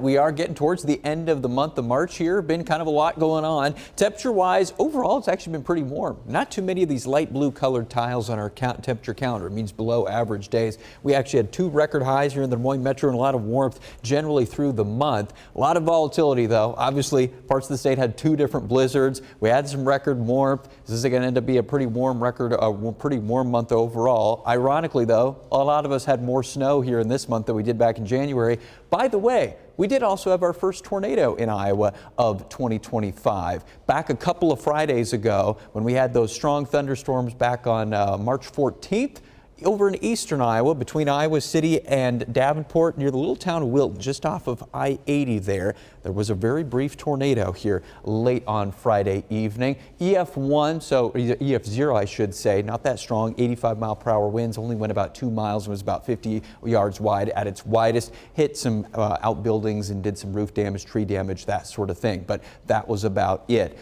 but we are getting towards the end of the month of March here. Been kind of a lot going on. Temperature-wise, overall, it's actually been pretty warm. Not too many of these light blue colored tiles on our temperature counter. It means below average days. We actually had 2 record highs here in the Des Moines Metro and a lot of warmth generally through the month. A lot of volatility, though. Obviously, parts of the state had 2 different blizzards. We had some record warmth. This is going to end up being a pretty warm record, a pretty warm month overall. Ironically, though, a lot of us had more snow here in this month than we did back in January. By the way, we did also have our first tornado in Iowa of 2025. Back a couple of Fridays ago when we had those strong thunderstorms back on March 14th. Over in eastern Iowa, between Iowa City and Davenport, near the little town of Wilton, just off of I-80 there was a very brief tornado here late on Friday evening. EF1, so EF0, I should say, not that strong, 85-mile-per-hour winds, only went about 2 miles and was about 50 yards wide at its widest. Hit some outbuildings and did some roof damage, tree damage, that sort of thing, but that was about it.